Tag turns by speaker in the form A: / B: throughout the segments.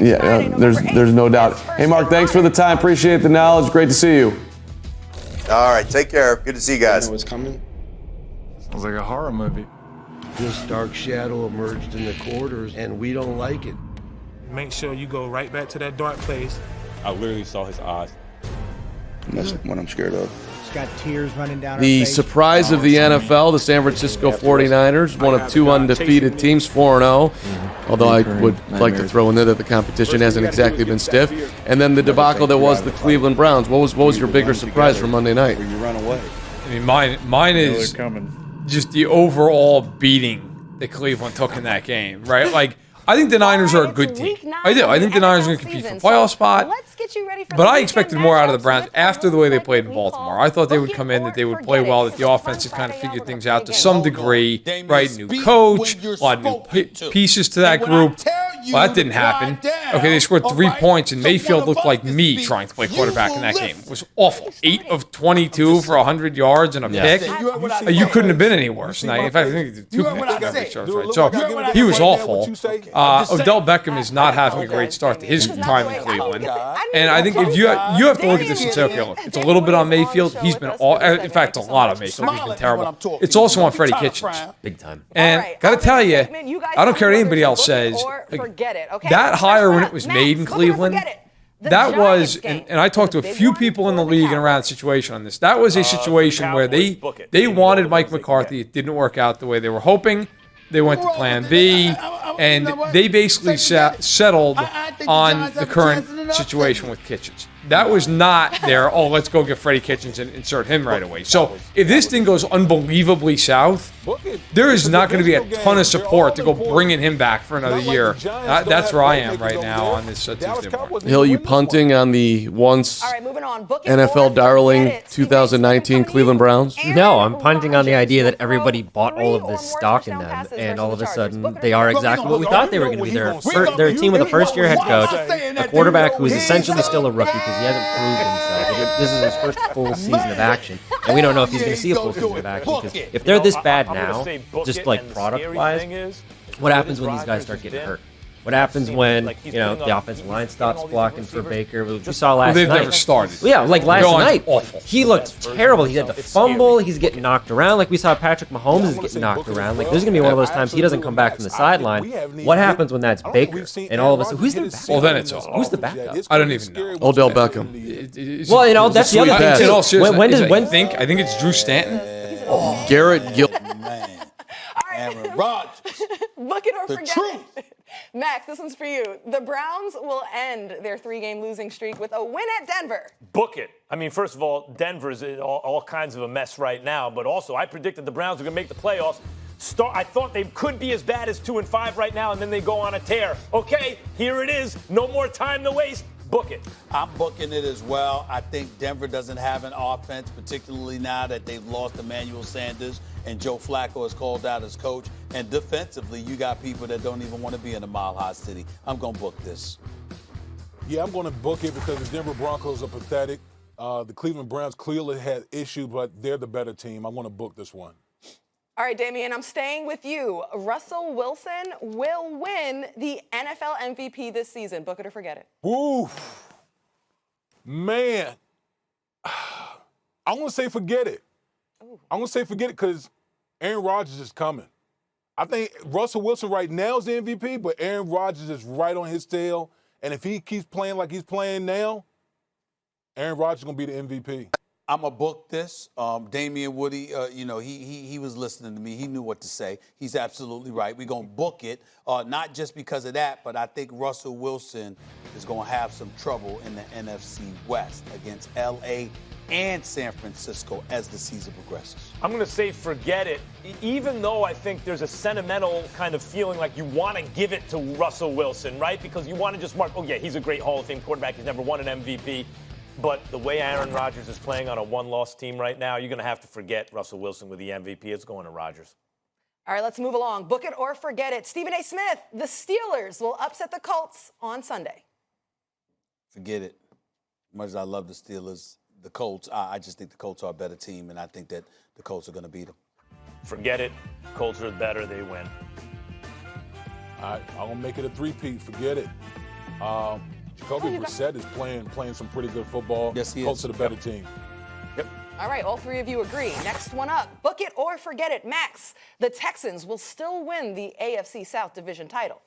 A: Friday,
B: there's no doubt. Hey, Mark, thanks for the time. Appreciate the knowledge. Great to see you.
C: All right, take care. Good to see you guys.
D: What's coming?
E: Sounds like a horror movie.
D: This dark shadow emerged in the corridors, and we don't like it.
F: Make sure you go right back to that dark place.
G: I literally saw his eyes.
D: That's what I'm scared of.
H: She's got tears running down her
B: The
H: face.
B: surprise of the NFL, the San Francisco 49ers, one of two undefeated teams, 4-0. Although I would like to throw in there that the competition hasn't exactly been stiff. And then the debacle that was the Cleveland Browns. What was your bigger surprise from Monday night?
D: When you run away.
I: I mean, mine is just the overall beating that Cleveland took in that game, right? Like, I think the Niners are a good team. I do. I think the Niners are going to compete for a playoff spot. But I expected more out of the Browns after the way they played in Baltimore. I thought they would come in, that they would play well, that the offense had kind of figured things out to some degree, right? New coach, a lot of new pieces to that group. Well, that didn't happen. Okay, they scored 3 points, and Mayfield looked like me trying to play quarterback in that game. It was awful. 8 of 22 for 100 yards and a pick. You couldn't have been any worse. Now, in fact, I think he did 2 picks. Right? So he was awful. Odell Beckham is not having a great start to his time in Cleveland. And I think if you have to look at this and say, okay, look, it's a little bit on Mayfield. He's been in fact, a lot on Mayfield. He's been terrible. It's also on Freddie Kitchens. Big time. And got to tell you, I don't care what anybody else says. That hire when it was made in Cleveland, that was, and I talked to a few people in the league and around the situation on this. That was a situation where they wanted Mike McCarthy. It didn't work out the way they were hoping. They went to Plan B, and they basically settled on the current situation with Kitchens. That was not their, let's go get Freddie Kitchens and insert him right away. So if this thing goes unbelievably south, there is not going to be a ton of support to go bringing him back for another year. That's where I am right now on this Tuesday morning.
B: Hill, you punting on the once NFL darling 2019 Cleveland Browns?
J: No, I'm punting on the idea that everybody bought all of this stock in them, and all of a sudden they are exactly what we thought they were going to be. They're a team with a first-year head coach, a quarterback who is essentially still a rookie because he hasn't proved himself. This is his first full season of action, and we don't know if he's going to see a full season of action. Because if they're this bad now, just like product-wise, what happens when these guys start getting hurt? What happens when, the offensive line stops blocking for Baker? We saw last night.
I: They've never started.
J: Yeah, like last night.
I: Awful.
J: He looked terrible. He had the fumble. He's getting knocked around. Like we saw Patrick Mahomes is getting knocked around. Like there's going to be one of those times he doesn't come back from the sideline. What happens when that's Baker? And all of a sudden, who's the backup?
I: Well, then it's all.
J: Who's the backup?
I: I don't even know.
B: Odell Beckham.
J: Well, that's the other thing, too.
I: I think it's Drew Stanton.
B: Garrett Gill.
C: Aaron Rodgers.
A: Book it or forget it. Max, this one's for you. The Browns will end their 3-game losing streak with a win at Denver.
G: Book it. I mean, first of all, Denver's in all kinds of a mess right now, but also I predicted the Browns were going to make the playoffs. I thought they could be as bad as 2-5 right now, and then they go on a tear. Okay, here it is. No more time to waste. Book it.
C: I'm booking it as well. I think Denver doesn't have an offense, particularly now that they've lost Emmanuel Sanders and Joe Flacco is called out as coach. And defensively, you got people that don't even want to be in a mile-high city. I'm going to book this.
E: Yeah, I'm going to book it because the Denver Broncos are pathetic. The Cleveland Browns clearly had issues, but they're the better team. I want to book this one.
A: All right, Damien, I'm staying with you. Russell Wilson will win the NFL MVP this season. Book it or forget it.
E: Ooh, man. I'm going to say forget it. I'm going to say forget it because Aaron Rodgers is coming. I think Russell Wilson right now is the MVP, but Aaron Rodgers is right on his tail. And if he keeps playing like he's playing now, Aaron Rodgers is going to be the MVP.
C: I'm going to book this. Damien Woody, he was listening to me. He knew what to say. He's absolutely right. We're going to book it, not just because of that, but I think Russell Wilson is going to have some trouble in the NFC West against L.A. and San Francisco as the season progresses.
G: I'm going to say forget it, even though I think there's a sentimental kind of feeling like you want to give it to Russell Wilson, right? Because you want to just mark, he's a great Hall of Fame quarterback. He's never won an MVP. But the way Aaron Rodgers is playing on a one-loss team right now, you're going to have to forget Russell Wilson with the MVP. It's going to Rodgers.
A: All right, let's move along. Book it or forget it. Stephen A. Smith, the Steelers will upset the Colts on Sunday.
C: Forget it. As much as I love the Steelers, the Colts, I just think the Colts are a better team, and I think that the Colts are going to beat them.
G: Forget it. Colts are better. They win.
E: All right, I'm going to make it a three-peat. Forget it. Jacoby Brissett is playing some pretty good football.
C: Yes, he is.
E: Colts are the better team.
G: Yep.
A: All right, all three of you agree. Next one up, book it or forget it. Max, the Texans will still win the AFC South Division title.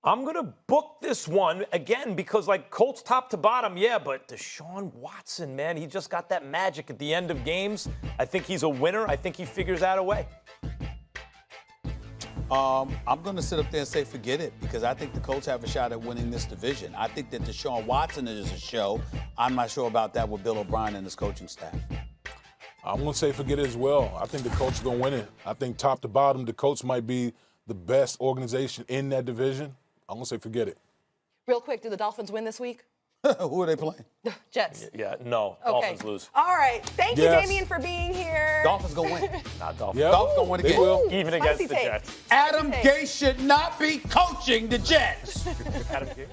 G: I'm going to book this one, again, because, like, Colts top to bottom, yeah, but Deshaun Watson, man, he just got that magic at the end of games. I think he's a winner. I think he figures out a way.
C: I'm going to sit up there and say forget it because I think the Colts have a shot at winning this division. I think that Deshaun Watson is a show. I'm not sure about that with Bill O'Brien and his coaching staff.
E: I'm going to say forget it as well. I think the Colts are going to win it. I think top to bottom, the Colts might be the best organization in that division. I'm going to say forget it.
A: Real quick, do the Dolphins win this week?
C: Who are they playing?
A: Jets.
G: Yeah, no.
A: Okay.
G: Dolphins lose.
A: All right. Thank you, Damien, for being here.
C: Dolphins going to win.
G: Not Dolphins.
E: Yep.
C: Dolphins going to win
E: They
C: again.
E: will.
G: Even
A: Spicy
G: against the
A: take.
G: Jets.
C: Adam Gase should not be coaching the Jets.
G: Adam Gase.